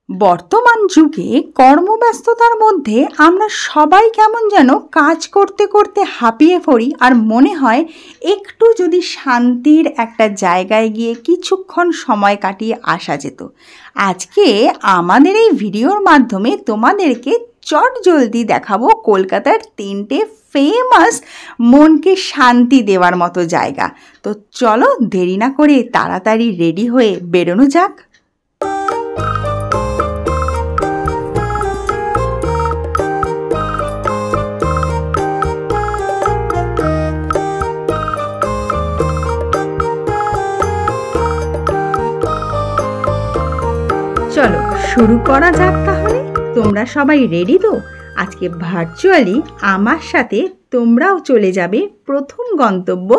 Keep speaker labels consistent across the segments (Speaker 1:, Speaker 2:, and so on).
Speaker 1: বর্তমান যুগে কর্মব্যস্ততার মধ্যে আমরা সবাই কেমন যেন কাজ করতে করতে হাঁপিয়ে পড়ি, আর মনে হয় একটু যদি শান্তির একটা জায়গায় গিয়ে কিছুক্ষণ সময় কাটিয়ে আসা যেত। আজকে আমাদের এই ভিডিওর মাধ্যমে তোমাদেরকে চটজলদি দেখাবো কলকাতার 3টে ফেমাস মনকে শান্তি দেওয়ার মতো জায়গা। তো চলো দেরি না করে তাড়াতাড়ি রেডি হয়ে বেরোনো যাক। চলো শুরু করা যাক তাহলে। তোমরা সবাই রেডি তো? আজকে ভার্চুয়ালি আমার সাথে তোমরাও চলে যাবে প্রথম গন্তব্য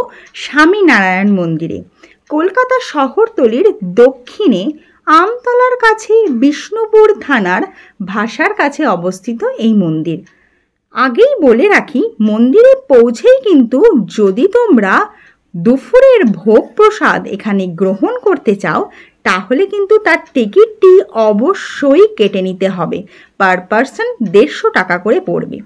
Speaker 1: স্বামীনারায়ণ মন্দিরে। কলকাতা শহরতলির দক্ষিণে আমতলার কাছে বিষ্ণুপুর থানার ভাষার কাছে অবস্থিত এই মন্দির। আগেই বলে রাখি, মন্দিরে পৌঁছেই কিন্তু যদি তোমরা দুপুরের ভোগ প্রসাদ এখানে গ্রহণ করতে চাও তাহলে কিন্তু তার টিকিটটি অবশ্যই কেটে নিতে হবে। পার পারসন 150 টাকা করে পড়বে।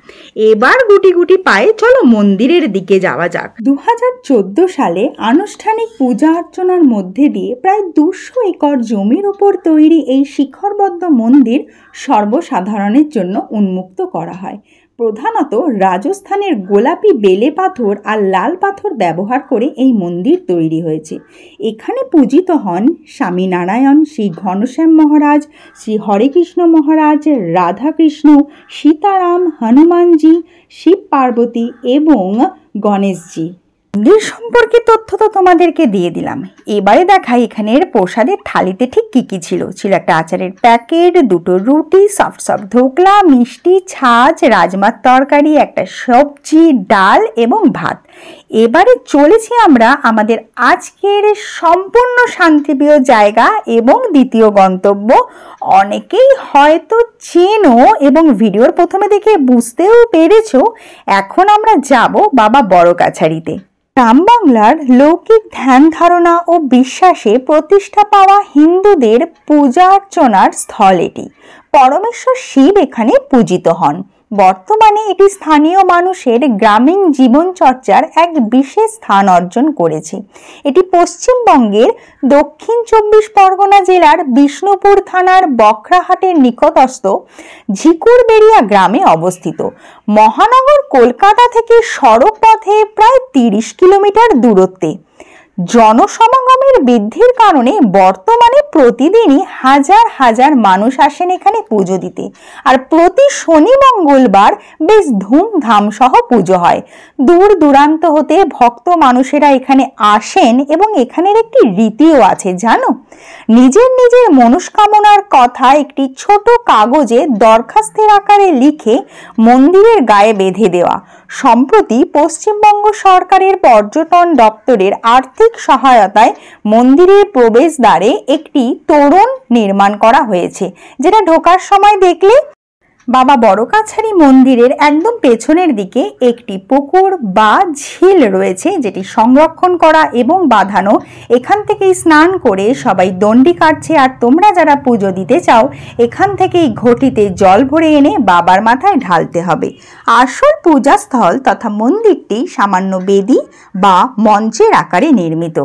Speaker 1: এবার গুটি গুটি পায়ে চলো মন্দিরের দিকে যাওয়া যাক। 2014 সালে আনুষ্ঠানিক পূজা অর্চনার মধ্যে দিয়ে প্রায় 200 একর জমির উপর তৈরি এই শিখরবদ্ধ মন্দির সর্বসাধারণের জন্য উন্মুক্ত করা হয়। প্রধানত রাজস্থানের গোলাপি বেলে পাথর আর লাল পাথর ব্যবহার করে এই মন্দির তৈরি হয়েছে। এখানে পূজিত হন স্বামীনারায়ণ, শ্রী ঘনশ্যাম মহারাজ, শ্রী হরেকৃষ্ণ মহারাজ, রাধাকৃষ্ণ, সীতারাম, হনুমানজি, শিব পার্বতী এবং গণেশজি। মন্দির সম্পর্কে তথ্য তো তোমাদেরকে দিয়ে দিলাম। এবারে দেখাই এখানের প্রসাদের থালিতে ঠিক কী কী ছিল। ছিল একটা আচারের প্যাকেট, 2টো রুটি, সফট ধোকলা, মিষ্টি, ছাঁচ, রাজমার তরকারি, একটা সবজি, ডাল এবং ভাত। এবারে চলেছি আমরা আমাদের আজকের সম্পূর্ণ শান্তিপ্রিয় জায়গা এবং দ্বিতীয় গন্তব্য। অনেকেই হয়তো চেনো এবং ভিডিওর প্রথমে দেখে বুঝতেও পেরেছো, এখন আমরা যাব বাবা বড়কাছারিতে। গ্রাম বাংলার লৌকিক ধ্যান ধারণা ও বিশ্বাসে প্রতিষ্ঠা পাওয়া হিন্দুদের পূজা অর্চনার স্থল এটি। পরমেশ্বর শিব এখানে পূজিত হন। বর্তমানে এটি স্থানীয় মানুষের গ্রামীণ জীবনচর্চার এক বিশেষ স্থান অর্জন করেছে। এটি পশ্চিমবঙ্গের দক্ষিণ 24 পরগনা জেলার বিষ্ণুপুর থানার বকরাহাটের নিকটস্থ ঝিকুরবেড়িয়া গ্রামে অবস্থিত। মহানগর কলকাতা থেকে সড়ক পথে প্রায় 30 কিলোমিটার দূরত্বে। জনসমাগমের বৃদ্ধির কারণে বর্তমানে প্রতিদিনই হাজার হাজার মানুষ আসেন এখানে পুজো দিতে। আর প্রতি শনি মঙ্গলবার বেশ ধুমধাম সহ পুজো হয়। দূর দূরান্ত হতে ভক্ত মানুষেরা এখানে আসেন এবং এখানের একটি রীতিও আছে জানো, নিজের নিজের মনস্কামনার কথা একটি ছোট কাগজে দরখাস্তের আকারে লিখে মন্দিরের গায়ে বেঁধে দেওয়া। সম্প্রতি পশ্চিমবঙ্গ সরকারের পর্যটন দপ্তরের আর্থিক সহায়তায় মন্দিরের প্রবেশদ্বারে একটি তোরণ নির্মাণ করা হয়েছে, যেটা ঢোকার সময় দেখলে বাবা বড়কাছারি মন্দিরের একদম পেছনের দিকে একটি পুকুর বা ঝিল রয়েছে, যেটি সংরক্ষণ করা এবং বাঁধানো। এখান থেকেই স্নান করে সবাই দণ্ডি কাটছে, আর তোমরা যারা পুজো দিতে চাও এখান থেকেই ঘটিতে জল ভরে এনে বাবার মাথায় ঢালতে হবে। আসল পূজাস্থল তথা মন্দিরটি সামান্য বেদি বা মঞ্চের আকারে নির্মিত।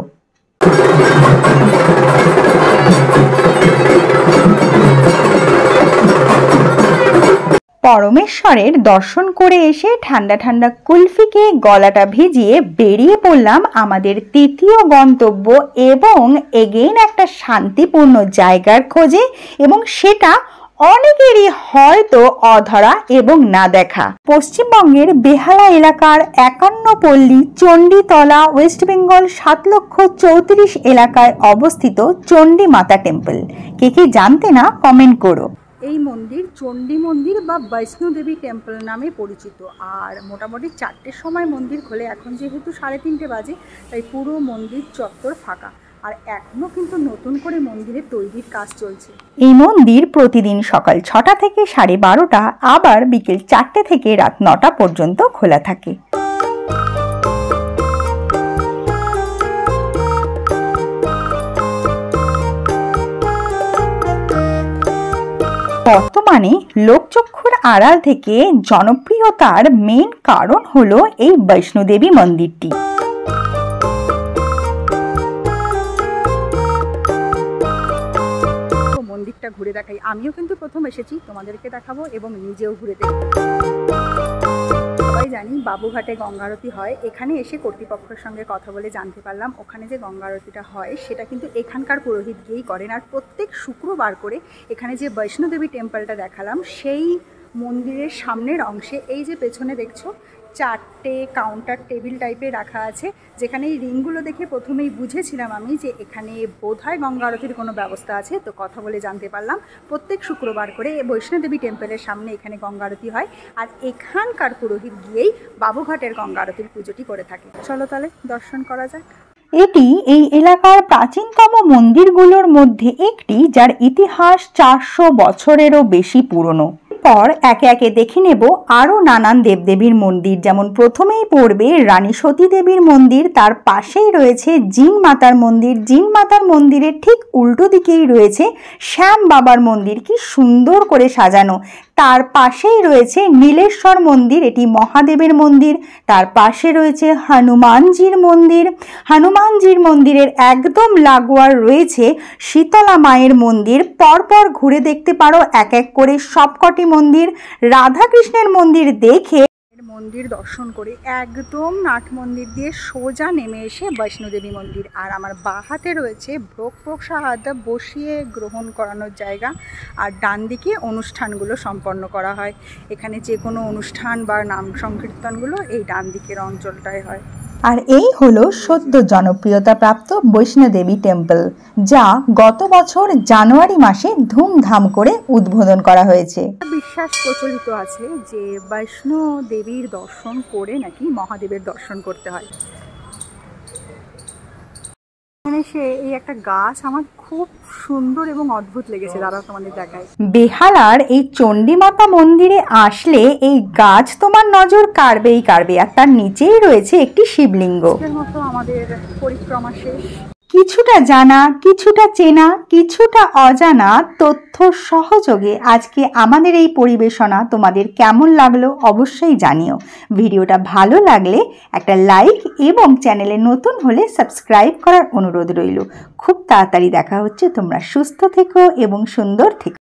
Speaker 1: পরমেশ্বরের দর্শন করে এসে ঠান্ডা ঠান্ডা কুলফিকে গলাটা ভিজিয়ে বেরিয়ে পড়লাম আমাদের তৃতীয় গন্তব্য এবং এগেইন একটা শান্তিপূর্ণ জায়গার খোঁজে, এবং সেটা অনেকেরই হয়তো অধরা এবং না দেখা। পশ্চিমবঙ্গের বেহালা এলাকার 51 পল্লী চণ্ডীতলা, ওয়েস্ট বেঙ্গল 7,34,000 এলাকায় অবস্থিত চণ্ডী মাতা টেম্পল। কে কে জানতে না কমেন্ট করো। এই মন্দির চণ্ডী মন্দির বা বৈষ্ণোদেবী টেম্পল নামে পরিচিত। আর মোটামুটি 4টের সময় মন্দির খোলে। এখন যেহেতু 3:30 বাজে, তাই পুরো মন্দির চত্বর ফাঁকা। আর এখনো কিন্তু নতুন করে মন্দিরের তৈরির কাজ চলছে। এই মন্দির প্রতিদিন সকাল 6টা থেকে 12:30, আবার বিকেল 4টে থেকে রাত 9টা পর্যন্ত খোলা থাকে। বর্তমানে লোকচক্ষুর আড়াল থেকে জনপ্রিয়তার মেন কারণ হলো এই বৈষ্ণোদেবী মন্দিরটি। মন্দিরটা ঘুরে দেখাই, আমিও কিন্তু প্রথম এসেছি, তোমাদেরকে দেখাবো এবং নিজেও ঘুরে দেখব। সবাই জানি বাবুঘাটে গঙ্গা আরতি হয়, এখানে এসে কর্তৃপক্ষের সঙ্গে কথা বলে জানতে পারলাম ওখানে যে গঙ্গা আরতিটা হয় সেটা কিন্তু এখানকার পুরোহিত গিয়েই করেন। আর প্রত্যেক শুক্রবার করে এখানে যে বৈষ্ণোদেবী টেম্পলটা দেখালাম সেই মন্দিরের সামনের অংশে এই যে পেছনে দেখছো 4টে কাউন্টার টেবিল টাইপের রাখা আছে, যেখানে এই রিংগুলো দেখে প্রথমেই বুঝেছিলাম আমি যে এখানে বোধহয় গঙ্গা আরতির কোনো ব্যবস্থা আছে। তো কথা বলে জানতে পারলাম প্রত্যেক শুক্রবার করে বৈষ্ণোদেবী টেম্পলের সামনে এখানে গঙ্গা আরতি হয়, আর এখানকার পুরোহিত গিয়েই বাবুঘাটের গঙ্গা আরতির পুজোটি করে থাকে। চলো তাহলে দর্শন করা যাক। এটি এই এলাকার প্রাচীনতম মন্দিরগুলোর মধ্যে একটি, যার ইতিহাস 400 বছরেরও বেশি পুরনো। পর একে একে দেখে নেব আরও নানান দেবদেবীর মন্দির। যেমন প্রথমেই পড়বে রানী সতী দেবীর মন্দির, তার পাশেই রয়েছে জিন মাতার মন্দির, জিন মাতার মন্দিরের ঠিক উল্টো দিকেই রয়েছে শ্যাম বাবার মন্দির, কি সুন্দর করে সাজানো। তার পাশেই রয়েছে নীলেশ্বর মন্দির, এটি মহাদেবের মন্দির। তার পাশে রয়েছে হনুমানজির মন্দির। হনুমানজির মন্দিরের একদম লাগোয়া রয়েছে শীতলা মায়ের মন্দির। পরপর ঘুরে দেখতে পারো এক এক করে সবকটি মন্দির। রাধাকৃষ্ণের মন্দির দেখে মন্দির দর্শন করে একদম নাট মন্দির দিয়ে সোজা নেমে এসে বৈষ্ণোদেবী মন্দির। আর আমার বাঁ হাতে রয়েছে ভোগ প্রসাদ বসিয়ে গ্রহণ করানোর জায়গা, আর ডান দিকে অনুষ্ঠানগুলো সম্পন্ন করা হয়। এখানে যে কোনো অনুষ্ঠান বা নাম সংকীর্তনগুলো এই ডান দিকের অঞ্চলটায় হয়। আর এই হলো সদ্য জনপ্রিয়তা প্রাপ্ত বৈষ্ণোদেবী টেম্পল, যা গত বছর জানুয়ারি মাসে ধুমধাম করে উদ্বোধন করা হয়েছে। বিশ্বাস প্রচলিত আছে যে বৈষ্ণোদেবীর দর্শন করে নাকি মহাদেবের দর্শন করতে হয়। এখানে সে এই একটা গাছ আমার খুব সুন্দর এবং অদ্ভুত লেগেছে, দাদা তোমাদের দেখায়। বেহালার এই চণ্ডীমাতা মন্দিরে আসলে এই গাছ তোমার নজর কাড়বেই কাড়বে, আর তার নিচেই রয়েছে একটি শিবলিঙ্গ। এর মতো আমাদের পরিক্রমা শেষ। কিছুটা জানা, কিছুটা চেনা, কিছুটা অজানা তথ্য সহযোগে আজকে আমাদের এই পরিবেশনা তোমাদের কেমন লাগলো অবশ্যই জানিও। ভিডিওটা ভালো লাগলে একটা লাইক এবং চ্যানেলে নতুন হলে সাবস্ক্রাইব করার অনুরোধ রইল। খুব তাড়াতাড়ি দেখা হচ্ছে, তোমরা সুস্থ থেকো এবং সুন্দর থেকো।